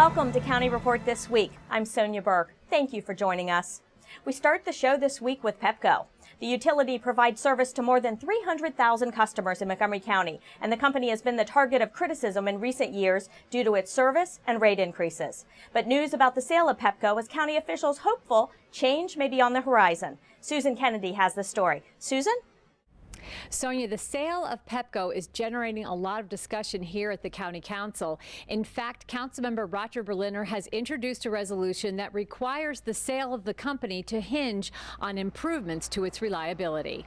Welcome to County Report This Week. I'm Sonya Burke. Thank you for joining us. We start the show this week with Pepco. The utility provides service to more than 300,000 customers in Montgomery County, and the company has been the target of criticism in recent years due to its service and rate increases. But news about the sale of Pepco has county officials hopeful change may be on the horizon. Susan Kennedy has the story. Susan? Sonya, the sale of Pepco is generating a lot of discussion here at the County Council. In fact, Councilmember Roger Berliner has introduced a resolution that requires the sale of the company to hinge on improvements to its reliability.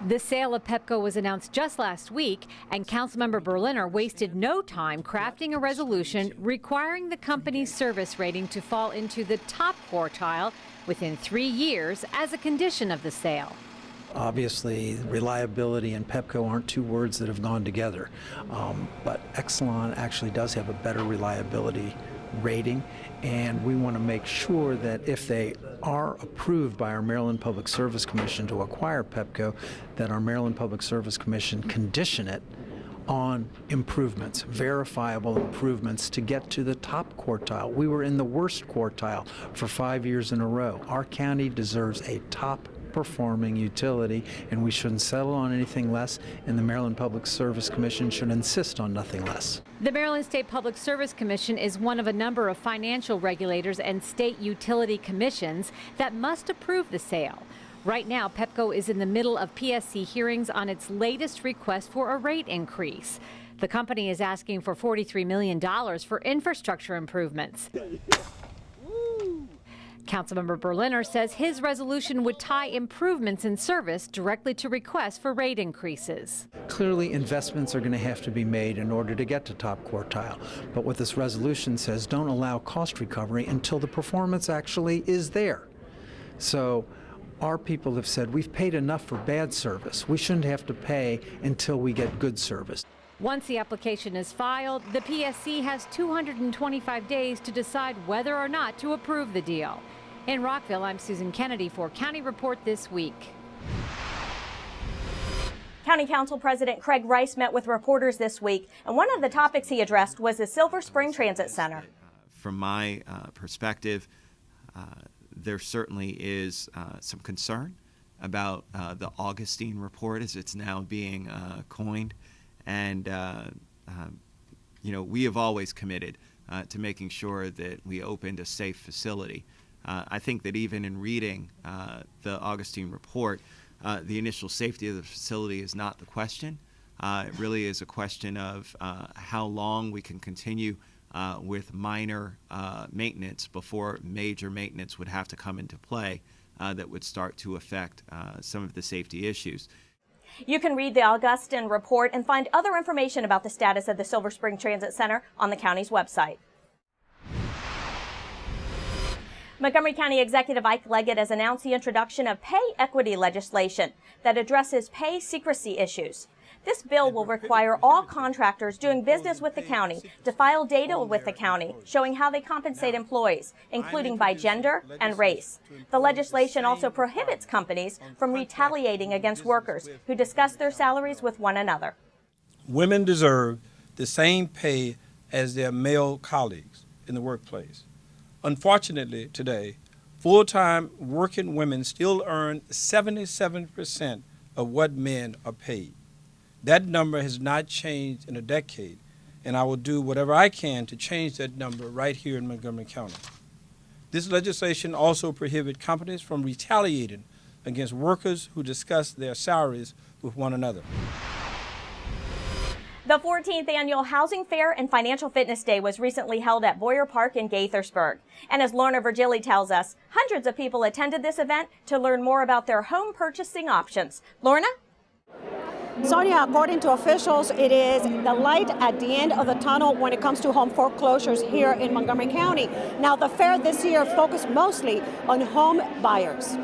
The sale of Pepco was announced just last week, and Councilmember Berliner wasted no time crafting a resolution requiring the company's service rating to fall into the top quartile within 3 years as a condition of the sale. Obviously, reliability and Pepco aren't two words that have gone together, but Exelon actually does have a better reliability rating, and we want to make sure that if they are approved by our Maryland Public Service Commission to acquire Pepco, that our Maryland Public Service Commission condition it on improvements, verifiable improvements to get to the top quartile. We were in the worst quartile for 5 years in a row. Our county deserves a top performing utility, and we shouldn't settle on anything less, and the Maryland Public Service Commission should insist on nothing less. The Maryland State Public Service Commission is one of a number of financial regulators and state utility commissions that must approve the sale. Right now, Pepco is in the middle of PSC hearings on its latest request for a rate increase. The company is asking for $43 million for infrastructure improvements. Councilmember Berliner says his resolution would tie improvements in service directly to requests for rate increases. Clearly, investments are going to have to be made in order to get to top quartile. But what this resolution says, don't allow cost recovery until the performance actually is there. So our people have said we've paid enough for bad service. We shouldn't have to pay until we get good service. Once the application is filed, the PSC has 225 days to decide whether or not to approve the deal. In Rockville, I'm Susan Kennedy for County Report This Week. County Council President Craig Rice met with reporters this week, and one of the topics he addressed was the Silver Spring Transit Center. From my perspective, there certainly is some concern about the Augustine report, as it's now being coined. And, you know, we have always committed to making sure that we opened a safe facility. I think that even in reading the Augustine report, the initial safety of the facility is not the question. It really is a question of how long we can continue with minor maintenance before major maintenance would have to come into play that would start to affect some of the safety issues. You can read the Augustine report and find other information about the status of the Silver Spring Transit Center on the county's website. Montgomery County Executive Ike Leggett has announced the introduction of pay equity legislation that addresses pay secrecy issues. This bill will require all contractors doing business with the county to file data with the county showing how they compensate employees, including by gender and race. The legislation also prohibits companies from retaliating against workers who discuss their salaries with one another. Women deserve the same pay as their male colleagues in the workplace. Unfortunately, today, full-time working women still earn 77% of what men are paid. That number has not changed in a decade, and I will do whatever I can to change that number right here in Montgomery County. This legislation also prohibits companies from retaliating against workers who discuss their salaries with one another. The 14th Annual Housing Fair and Financial Fitness Day was recently held at Boyer Park in Gaithersburg. And as Lorna Virgili tells us, hundreds of people attended this event to learn more about their home purchasing options. Lorna? Sonia, according to officials, it is the light at the end of the tunnel when it comes to home foreclosures here in Montgomery County. Now, the fair this year focused mostly on home buyers.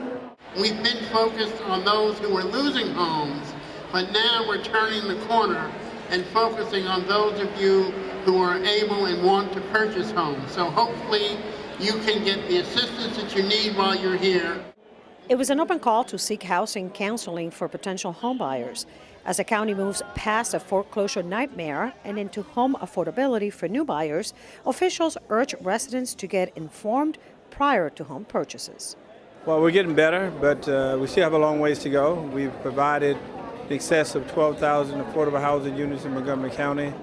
We've been focused on those who were losing homes, but now we're turning the corner and focusing on those of you who are able and want to purchase homes. So hopefully you can get the assistance that you need while you're here. It was an open call to seek housing counseling for potential homebuyers. As the county moves past a foreclosure nightmare and into home affordability for new buyers, officials urge residents to get informed prior to home purchases. Well, we're getting better, but we still have a long ways to go. We've provided in excess of 12,000 affordable housing units in Montgomery County.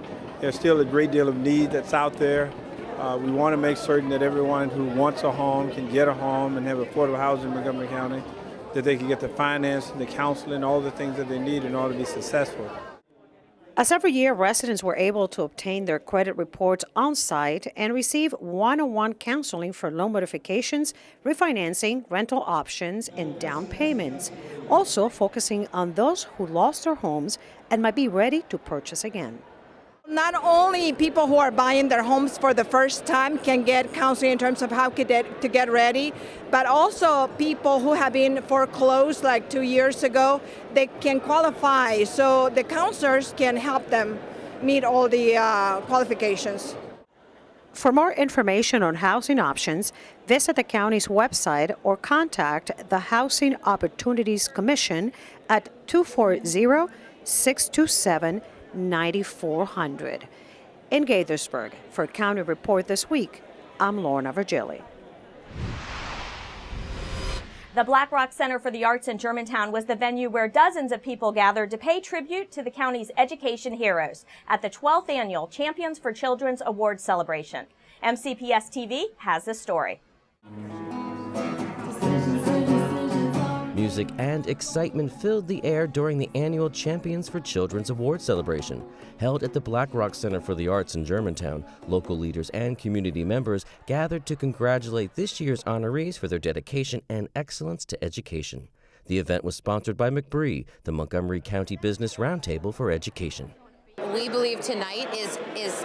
There's still a great deal of need that's out there. We want to make certain that everyone who wants a home can get a home and have affordable housing in Montgomery County, that they can get the financing, the counseling, all the things that they need in order to be successful. As every year, residents were able to obtain their credit reports on site and receive one-on-one counseling for loan modifications, refinancing, rental options, and down payments. Also focusing on those who lost their homes and might be ready to purchase again. Not only people who are buying their homes for the first time can get counseling in terms of how to get ready, but also people who have been foreclosed like 2 years ago, they can qualify. So the counselors can help them meet all the qualifications. For more information on housing options, visit the county's website or contact the Housing Opportunities Commission at 240-627-9400. In Gaithersburg, for County Report This Week, I'm Lorna Virgili. The Black Rock Center for the Arts in Germantown was the venue where dozens of people gathered to pay tribute to the county's education heroes at the 12th Annual Champions for Children's Awards celebration. MCPS TV has this story. Music and excitement filled the air during the annual Champions for Children's Awards celebration. Held at the Black Rock Center for the Arts in Germantown, local leaders and community members gathered to congratulate this year's honorees for their dedication and excellence to education. The event was sponsored by McBree, the Montgomery County Business Roundtable for Education. We believe tonight is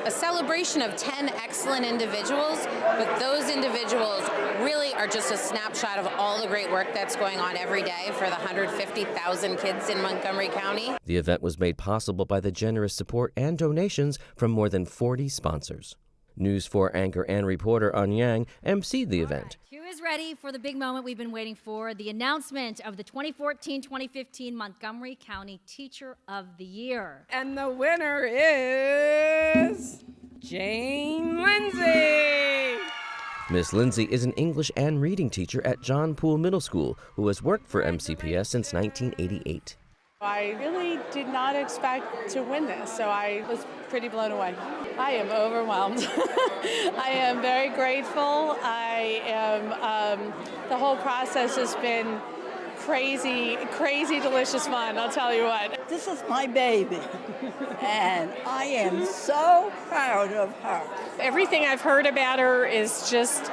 a celebration of 10 excellent individuals, but those individuals really are just a snapshot of all the great work that's going on every day for the 150,000 kids in Montgomery County. The event was made possible by the generous support and donations from more than 40 sponsors. News 4 anchor and reporter An Yang emceed the event. Q is ready for the big moment we've been waiting for, the announcement of the 2014-2015 Montgomery County Teacher of the Year. And the winner is Jane Lindsay. Miss Lindsay is an English and reading teacher at John Poole Middle School who has worked for MCPS since 1988. I really did not expect to win this, so I was pretty blown away. I am overwhelmed. I am very grateful. The whole process has been crazy, delicious fun, I'll tell you what. This is my baby, and I am so proud of her. Everything I've heard about her is just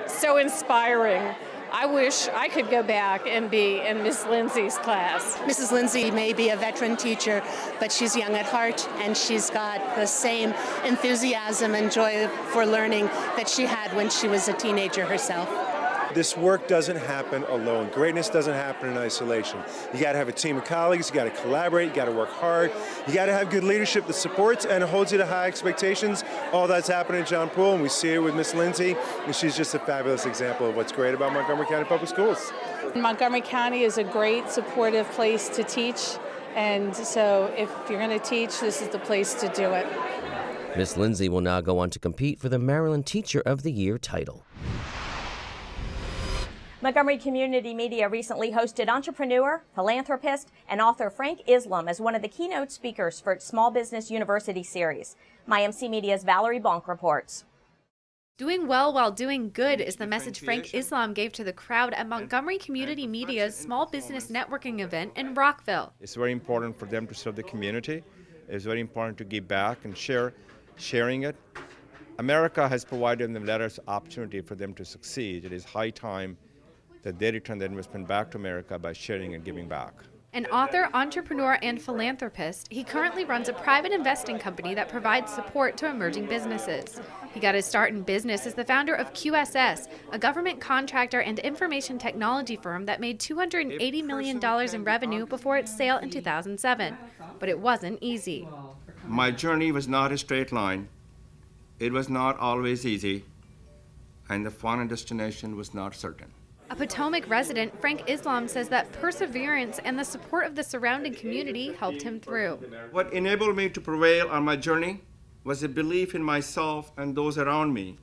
so inspiring. I wish I could go back and be in Miss Lindsay's class. Mrs. Lindsay may be a veteran teacher, but she's young at heart, and she's got the same enthusiasm and joy for learning that she had when she was a teenager herself. This work doesn't happen alone. Greatness doesn't happen in isolation. You got to have a team of colleagues, you got to collaborate, you got to work hard, you got to have good leadership that supports and holds you to high expectations. All that's happening at John Poole, and we see it with Miss Lindsay, and she's just a fabulous example of what's great about Montgomery County Public Schools. Montgomery County is a great, supportive place to teach, and so if you're going to teach, this is the place to do it. Miss Lindsay will now go on to compete for the Maryland Teacher of the Year title. Montgomery Community Media recently hosted entrepreneur, philanthropist, and author Frank Islam as one of the keynote speakers for its Small Business University series. MyMC Media's Valerie Bonk reports. Doing well while doing good is the message Frank Islam gave to the crowd at Montgomery Community Media's Small Business Networking event in Rockville. It's very important for them to serve the community. It's very important to give back and sharing it. America has provided them letters opportunity for them to succeed. It is high time that they return their investment back to America by sharing and giving back. An author, entrepreneur, and philanthropist, he currently runs a private investing company that provides support to emerging businesses. He got his start in business as the founder of QSS, a government contractor and information technology firm that made $280 million in revenue before its sale in 2007. But it wasn't easy. My journey was not a straight line. It was not always easy, and the final destination was not certain. A Potomac resident, Frank Islam, says that perseverance and the support of the surrounding community helped him through. What enabled me to prevail on my journey was a belief in myself and those around me,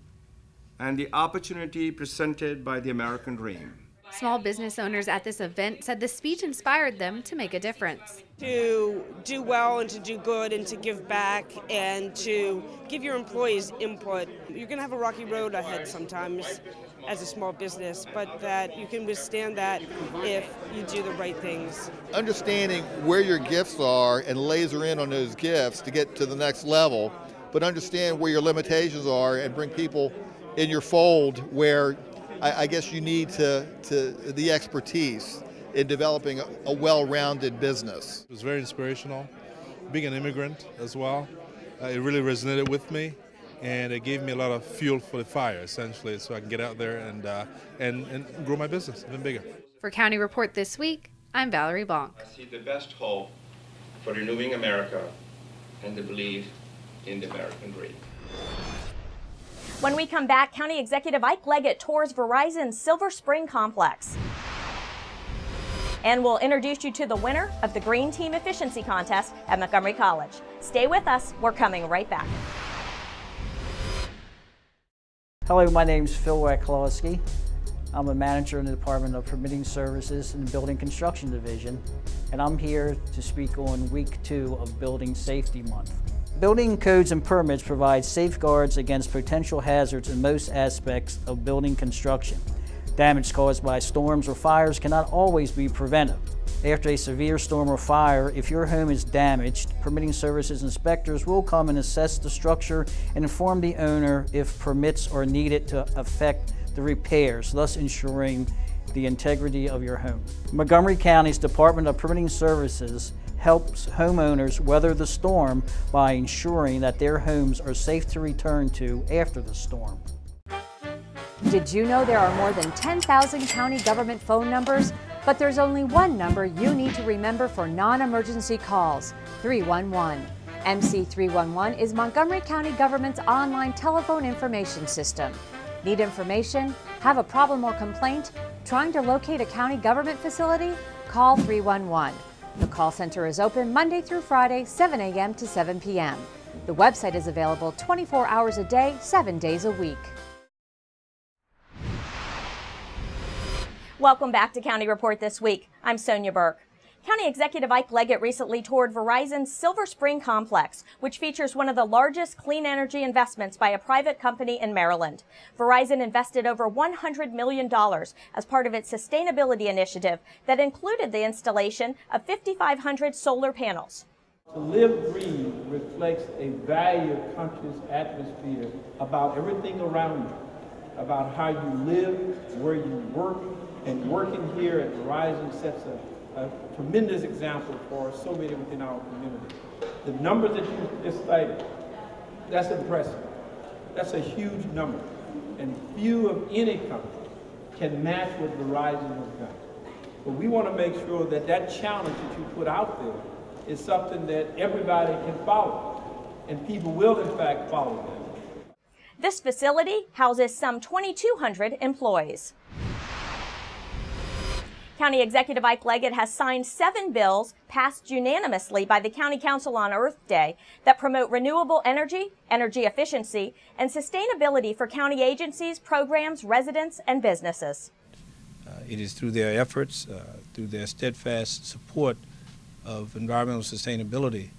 and the opportunity presented by the American dream. Small business owners at this event said the speech inspired them to make a difference. To do well and to do good and to give back and to give your employees input. You're going to have a rocky road ahead sometimes as a small business, but that you can withstand that if you do the right things. Understanding where your gifts are and laser in on those gifts to get to the next level, but understand where your limitations are and bring people in your fold where I guess you need the expertise in developing a well-rounded business. It was very inspirational. Being an immigrant as well, it really resonated with me, and it gave me a lot of fuel for the fire, essentially, so I can get out there and grow my business even bigger. For County Report this week, I'm Valerie Bonk. I see the best hope for renewing America and the belief in the American dream. When we come back, County Executive Ike Leggett tours Verizon's Silver Spring Complex. And we'll introduce you to the winner of the Green Team Efficiency Contest at Montgomery College. Stay with us. We're coming right back. Hello, my name's Phil Weklowski. I'm a manager in the Department of Permitting Services in the Building Construction Division, and I'm here to speak on week 2 of Building Safety Month. Building codes and permits provide safeguards against potential hazards in most aspects of building construction. Damage caused by storms or fires cannot always be prevented. After a severe storm or fire, if your home is damaged, permitting services inspectors will come and assess the structure and inform the owner if permits are needed to effect the repairs, thus ensuring the integrity of your home. Montgomery County's Department of Permitting Services helps homeowners weather the storm by ensuring that their homes are safe to return to after the storm. Did you know there are more than 10,000 county government phone numbers? But there's only one number you need to remember for non-emergency calls, 311. MC311 is Montgomery County government's online telephone information system. Need information? Have a problem or complaint? Trying to locate a county government facility? Call 311. The call center is open Monday through Friday, 7 a.m. to 7 p.m. The website is available 24 hours a day, 7 days a week. Welcome back to County Report this week. I'm Sonya Burke. County Executive Ike Leggett recently toured Verizon's Silver Spring Complex, which features one of the largest clean energy investments by a private company in Maryland. Verizon invested over $100 million as part of its sustainability initiative that included the installation of 5,500 solar panels. To live green reflects a value-conscious atmosphere about everything around you, about how you live, where you work, and working here at Verizon sets a tremendous example for so many within our community. The numbers that you just cited, that's impressive. That's a huge number. And few of any company can match what Verizon has done. But we want to make sure that that challenge that you put out there is something that everybody can follow. And people will, in fact, follow them. This facility houses some 2,200 employees. County Executive Ike Leggett has signed 7 bills passed unanimously by the County Council on Earth Day that promote renewable energy, energy efficiency, and sustainability for county agencies, programs, residents, and businesses. It is through their efforts, through their steadfast support of environmental sustainability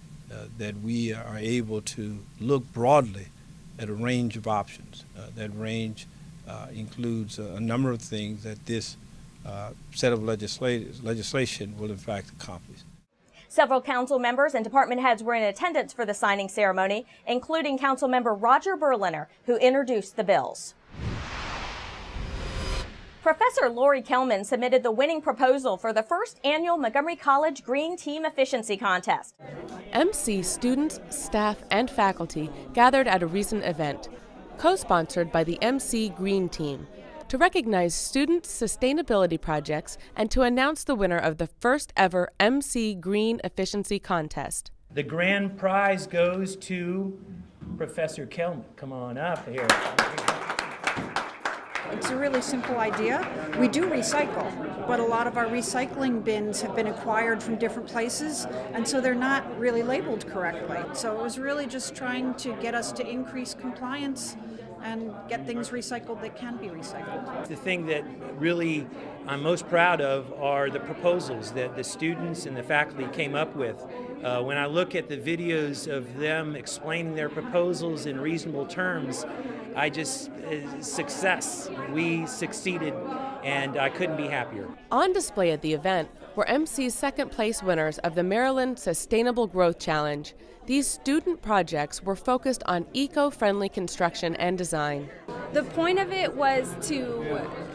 that we are able to look broadly at a range of options. That range includes a number of things that this set of legislation will in fact accomplish. Several council members and department heads were in attendance for the signing ceremony, including Council Member Roger Berliner, who introduced the bills. Professor Lori Kelman submitted the winning proposal for the first annual Montgomery College Green Team Efficiency Contest. MC students, staff, and faculty gathered at a recent event, co-sponsored by the MC Green Team, to recognize student sustainability projects and to announce the winner of the first ever MC Green Efficiency Contest. The grand prize goes to Professor Kelman. Come on up here. It's a really simple idea. We do recycle, but a lot of our recycling bins have been acquired from different places, and so they're not really labeled correctly. So it was really just trying to get us to increase compliance and get things recycled that can be recycled. The thing that really I'm most proud of are the proposals that the students and the faculty came up with. When I look at the videos of them explaining their proposals in reasonable terms, success. We succeeded, and I couldn't be happier. On display at the event were MC's second place winners of the Maryland Sustainable Growth Challenge. These student projects were focused on eco-friendly construction and design. The point of it was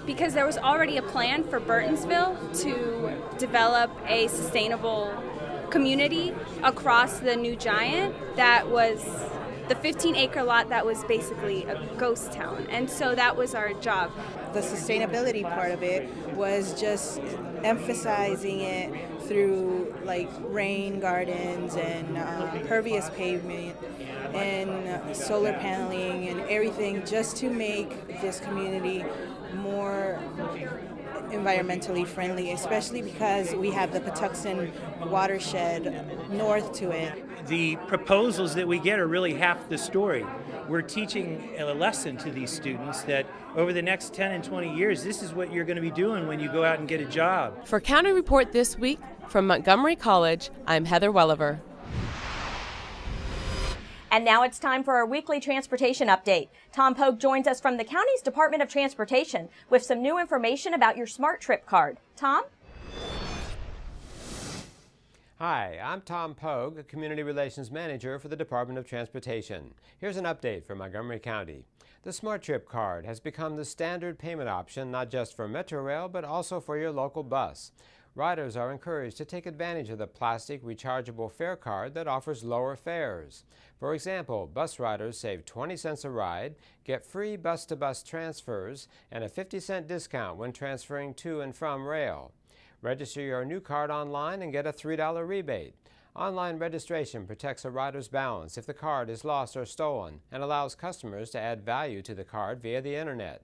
because there was already a plan for Burtonsville to develop a sustainable community across the new Giant that was the 15-acre lot that was basically a ghost town. And so that was our job. The sustainability part of it was just emphasizing it through like rain gardens and pervious pavement and solar paneling and everything, just to make this community more environmentally friendly, especially because we have the Patuxent watershed north to it. The proposals that we get are really half the story. We're teaching a lesson to these students that over the next 10 and 20 years, this is what you're going to be doing when you go out and get a job. For County Report this week, from Montgomery College, I'm Heather Welliver. And now it's time for our weekly transportation update. Tom Pogue joins us from the county's Department of Transportation with some new information about your Smart Trip card. Tom? Hi, I'm Tom Pogue, Community Relations Manager for the Department of Transportation. Here's an update from Montgomery County. The Smart Trip card has become the standard payment option not just for Metro Rail but also for your local bus. Riders are encouraged to take advantage of the plastic rechargeable fare card that offers lower fares. For example, bus riders save 20 cents a ride, get free bus-to-bus transfers, and a 50-cent discount when transferring to and from rail. Register your new card online and get a $3 rebate. Online registration protects a rider's balance if the card is lost or stolen and allows customers to add value to the card via the internet.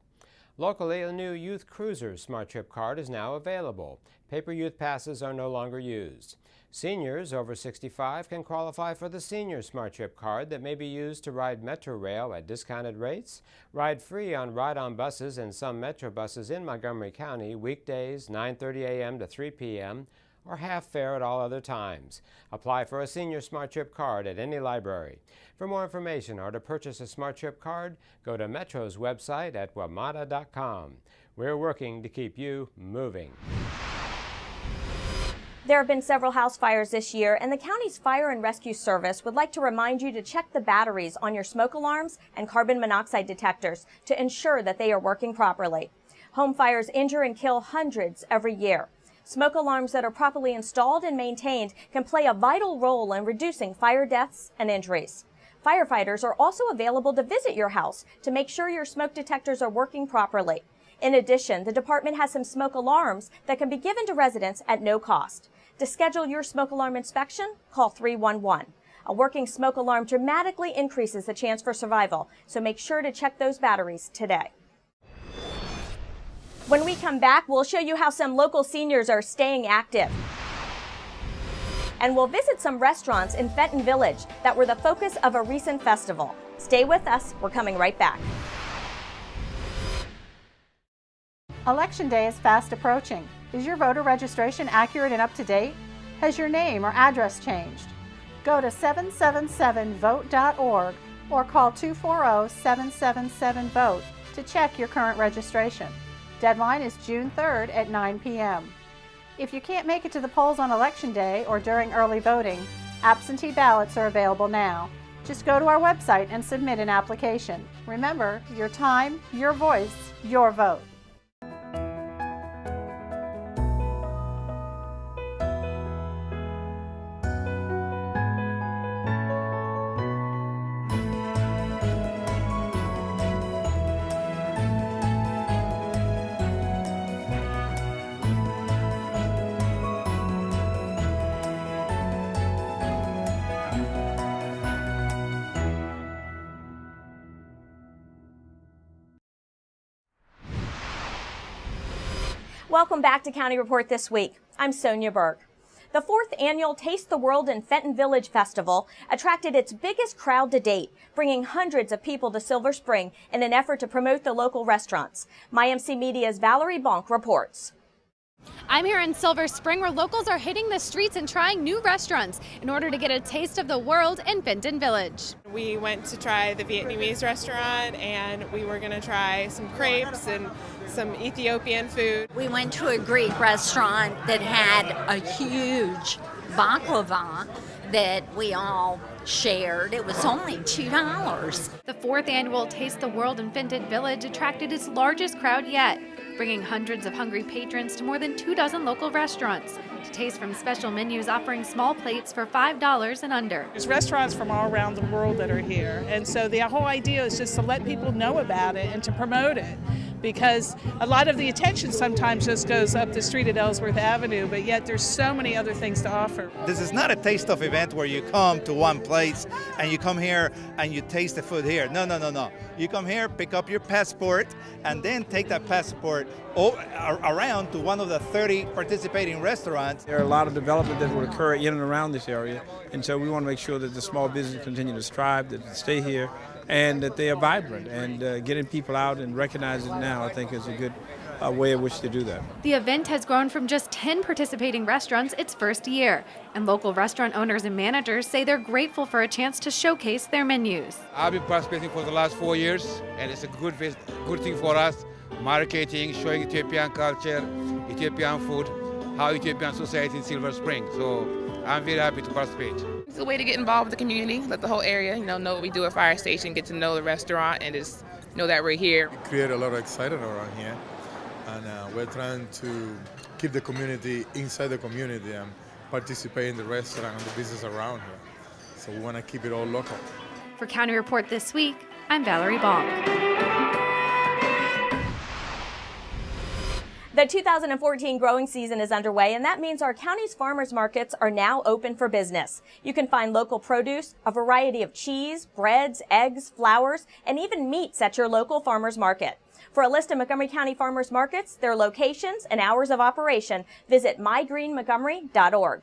Locally, a new Youth Cruiser Smart Trip card is now available. Paper youth passes are no longer used. Seniors over 65 can qualify for the Senior Smart Trip card that may be used to ride Metro Rail at discounted rates, ride free on ride-on buses and some Metro buses in Montgomery County weekdays 9:30 a.m. to 3 p.m., or half fare at all other times. Apply for a Senior Smart Trip card at any library. For more information or to purchase a Smart Trip card, go to Metro's website at wamata.com. We're working to keep you moving. There have been several house fires this year, and the county's Fire and Rescue Service would like to remind you to check the batteries on your smoke alarms and carbon monoxide detectors to ensure that they are working properly. Home fires injure and kill hundreds every year. Smoke alarms that are properly installed and maintained can play a vital role in reducing fire deaths and injuries. Firefighters are also available to visit your house to make sure your smoke detectors are working properly. In addition, the department has some smoke alarms that can be given to residents at no cost. To schedule your smoke alarm inspection, call 311. A working smoke alarm dramatically increases the chance for survival, so make sure to check those batteries today. When we come back, we'll show you how some local seniors are staying active. And we'll visit some restaurants in Fenton Village that were the focus of a recent festival. Stay with us, we're coming right back. Election day is fast approaching. Is your voter registration accurate and up to date? Has your name or address changed? Go to 777vote.org or call 240-777-VOTE to check your current registration. Deadline is June 3rd at 9 p.m. If you can't make it to the polls on Election Day or during early voting, absentee ballots are available now. Just go to our website and submit an application. Remember, your time, your voice, your vote. Welcome back to County Report This Week. I'm Sonya Burke. The 4th annual Taste the World in Fenton Village Festival attracted its biggest crowd to date, bringing hundreds of people to Silver Spring in an effort to promote the local restaurants. MyMC Media's Valerie Bonk reports. I'm here in Silver Spring where locals are hitting the streets and trying new restaurants in order to get a taste of the world in Fenton Village. We went to try the Vietnamese restaurant and we were going to try some crepes and some Ethiopian food. We went to a Greek restaurant that had a huge baklava that we all shared. It was only $2. The 4th annual Taste the World in Fenton Village attracted its largest crowd yet, bringing hundreds of hungry patrons to more than 24 local restaurants to taste from special menus offering small plates for $5 and under. There's restaurants from all around the world that are here, and so the whole idea is just to let people know about it and to promote it, because a lot of the attention sometimes just goes up the street at Ellsworth Avenue, but yet there's so many other things to offer. This is not a taste-off event where you come to one place and you come here and you taste the food here. No. You come here, pick up your passport, and then take that passport around to one of the 30 participating restaurants. There are a lot of development that will occur in and around this area, and so we want to make sure that the small business continue to strive, that they stay here, and that they are vibrant. And getting people out and recognizing it now, I think, is a good way in which to do that. The event has grown from just 10 participating restaurants its first year, and local restaurant owners and managers say they're grateful for a chance to showcase their menus. I've been participating for the last 4 years, and it's a good thing for us, marketing, showing Ethiopian culture, Ethiopian food, how Ethiopian society in Silver Spring. So I'm very happy to participate. It's a way to get involved with the community, let the whole area know what we do at Fire Station, get to know the restaurant, and just know that we're here. We create a lot of excitement around here, and we're trying to keep the community inside the community and participate in the restaurant and the business around here. So we want to keep it all local. For County Report This Week, I'm Valerie Bonk. The 2014 growing season is underway, and that means our county's farmers markets are now open for business. You can find local produce, a variety of cheese, breads, eggs, flours, and even meats at your local farmers market. For a list of Montgomery County farmers markets, their locations, and hours of operation, visit mygreenmontgomery.org.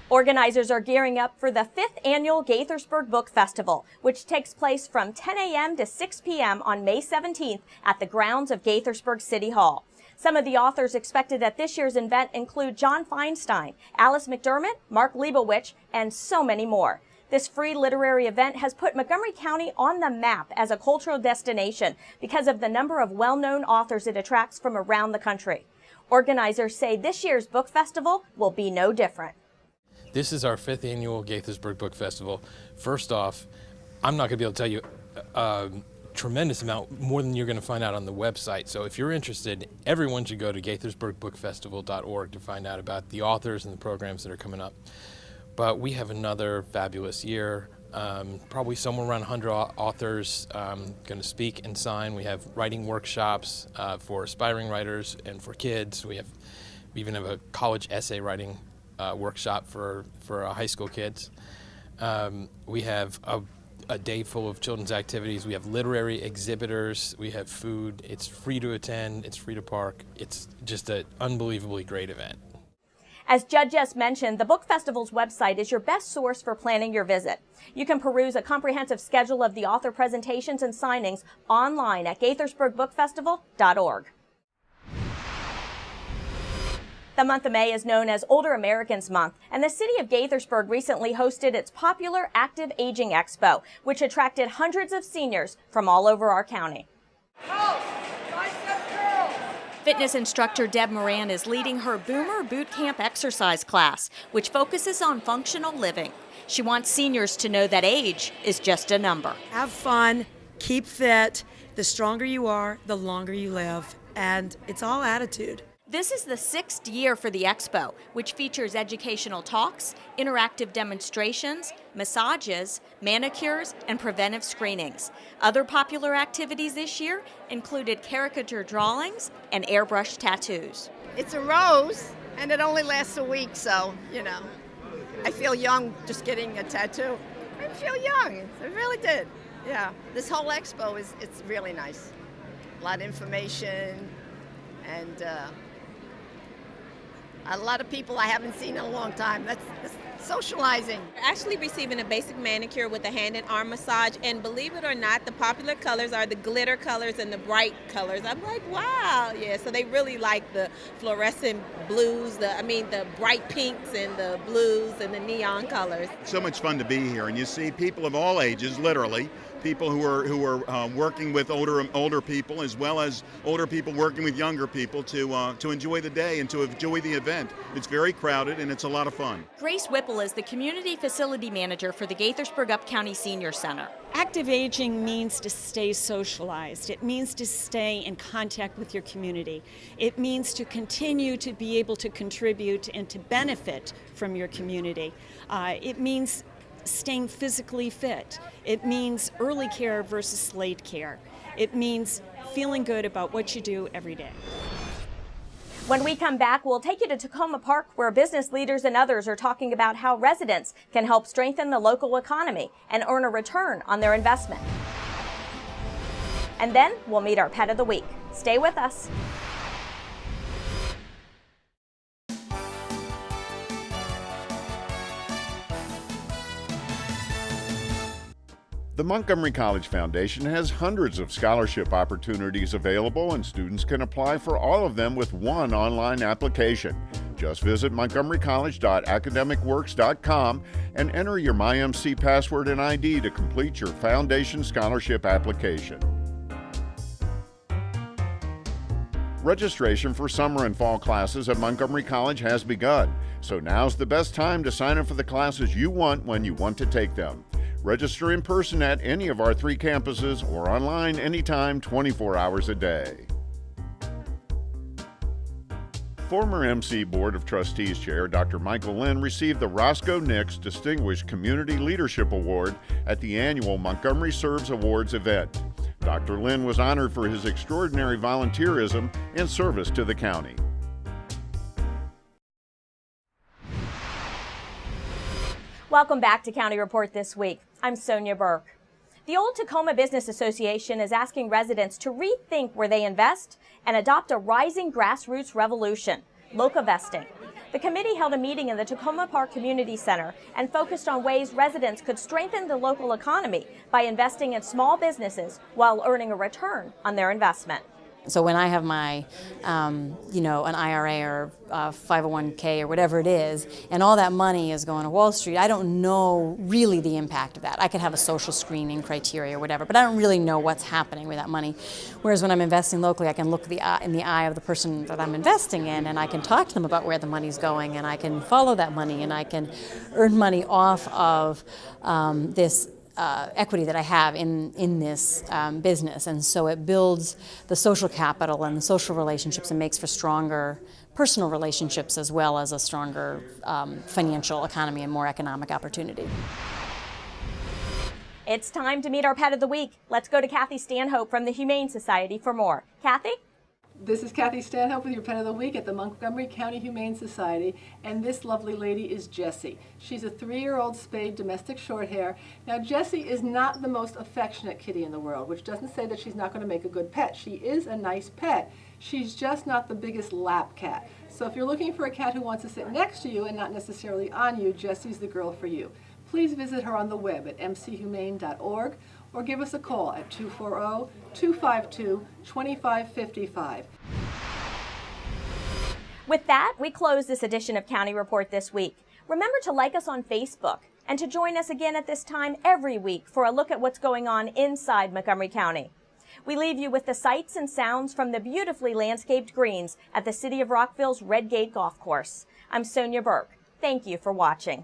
Organizers are gearing up for the 5th annual Gaithersburg Book Festival, which takes place from 10 a.m. to 6 p.m. on May 17th at the grounds of Gaithersburg City Hall. Some of the authors expected at this year's event include John Feinstein, Alice McDermott, Mark Leibowitz, and so many more. This free literary event has put Montgomery County on the map as a cultural destination because of the number of well-known authors it attracts from around the country. Organizers say this year's book festival will be no different. This is our 5th annual Gaithersburg Book Festival. First off, I'm not going to be able to tell you a tremendous amount more than you're going to find out on the website. So if you're interested, everyone should go to gaithersburgbookfestival.org to find out about the authors and the programs that are coming up. But we have another fabulous year. Probably somewhere around 100 authors going to speak and sign. We have writing workshops for aspiring writers and for kids. We even have a college essay writing workshop for high school kids. We have a day full of children's activities. We have literary exhibitors. We have food. It's free to attend. It's free to park. It's just an unbelievably great event. As Judd just mentioned, the Book Festival's website is your best source for planning your visit. You can peruse a comprehensive schedule of the author presentations and signings online at gaithersburgbookfestival.org. The month of May is known as Older Americans Month, and the city of Gaithersburg recently hosted its popular Active Aging Expo, which attracted hundreds of seniors from all over our county. Fitness instructor Deb Moran is leading her Boomer Boot Camp exercise class, which focuses on functional living. She wants seniors to know that age is just a number. Have fun, keep fit. The stronger you are, the longer you live, and it's all attitude. This is the 6th year for the Expo, which features educational talks, interactive demonstrations, massages, manicures, and preventive screenings. Other popular activities this year included caricature drawings and airbrush tattoos. It's a rose, and it only lasts a week, so, I feel young just getting a tattoo. I feel young. I really did. Yeah. This whole expo it's really nice. a lot of information, and a lot of people I haven't seen in a long time. That's socializing. Actually receiving a basic manicure with a hand and arm massage, and believe it or not, the popular colors are the glitter colors and the bright colors. I'm like, wow, yeah, so they really like the fluorescent blues, the bright pinks and the blues and the neon colors. So much fun to be here, and you see people of all ages, literally, people who are working with older people, as well as older people working with younger people to enjoy the day and to enjoy the event. It's very crowded and it's a lot of fun. Grace Whipple is the Community Facility Manager for the Gaithersburg Up-County Senior Center. Active aging means to stay socialized. It means to stay in contact with your community. It means to continue to be able to contribute and to benefit from your community. It means staying physically fit. It means early care versus late care. It means feeling good about what you do every day. When we come back, we'll take you to Tacoma Park, where business leaders and others are talking about how residents can help strengthen the local economy and earn a return on their investment. And then we'll meet our Pet of the Week. Stay with us. The Montgomery College Foundation has hundreds of scholarship opportunities available, and students can apply for all of them with one online application. Just visit montgomerycollege.academicworks.com and enter your MyMC password and ID to complete your foundation scholarship application. Registration for summer and fall classes at Montgomery College has begun, so now's the best time to sign up for the classes you want when you want to take them. Register in person at any of our 3 campuses or online anytime, 24 hours a day. Former MC Board of Trustees Chair Dr. Michael Lynn received the Roscoe Nix Distinguished Community Leadership Award at the annual Montgomery Serves Awards event. Dr. Lynn was honored for his extraordinary volunteerism and service to the county. Welcome back to County Report This Week. I'm Sonya Burke. The Old Tacoma Business Association is asking residents to rethink where they invest and adopt a rising grassroots revolution, loca-vesting. The committee held a meeting in the Tacoma Park Community Center and focused on ways residents could strengthen the local economy by investing in small businesses while earning a return on their investment. So when I have my, an IRA or 501k or whatever it is, and all that money is going to Wall Street, I don't know really the impact of that. I could have a social screening criteria or whatever, but I don't really know what's happening with that money. Whereas when I'm investing locally, I can look in the eye of the person that I'm investing in, and I can talk to them about where the money's going, and I can follow that money, and I can earn money off of this equity that I have in this business. And so it builds the social capital and the social relationships and makes for stronger personal relationships as well as a stronger financial economy and more economic opportunity. It's time to meet our Pet of the Week. Let's go to Kathy Stanhope from the Humane Society for more. Kathy? This is Kathy Stanhope with your Pet of the Week at the Montgomery County Humane Society, and this lovely lady is Jessie. She's a 3-year-old spayed domestic shorthair. Now, Jessie is not the most affectionate kitty in the world, which doesn't say that she's not going to make a good pet. She is a nice pet. She's just not the biggest lap cat. So if you're looking for a cat who wants to sit next to you and not necessarily on you, Jessie's the girl for you. Please visit her on the web at mchumane.org or give us a call at 240-252-2555. With that, we close this edition of County Report This Week. Remember to like us on Facebook and to join us again at this time every week for a look at what's going on inside Montgomery County. We leave you with the sights and sounds from the beautifully landscaped greens at the City of Rockville's Red Gate Golf Course. I'm Sonya Burke. Thank you for watching.